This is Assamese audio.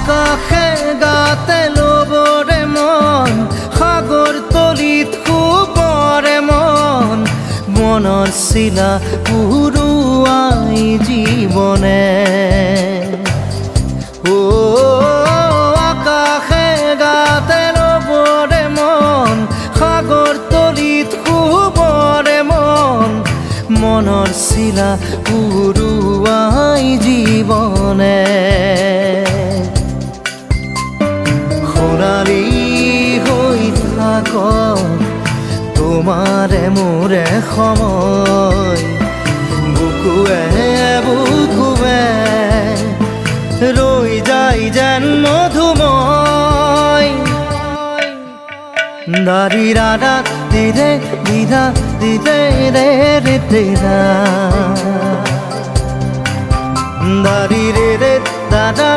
আকাশে গাতে ল'বৰে মন সাগৰ তলিত শুবৰে মন মনৰ চিলা উৰুৱাই জীৱনে আকাশে গাতে ল'বৰে মন সাগৰ তলিত শুবৰে মন মনৰ চিলা উৰুৱাই জীৱনে সোণালী হৈ থাকক তোমাৰে মোৰে সময় বুকুৱে বুকুৱে ৰৈ যায় যেন মধুময় দাৰি ৰাধা দিৰে দিধা দিৰে ৰে ৰে তেৰা দাৰি ৰে ৰে দাদা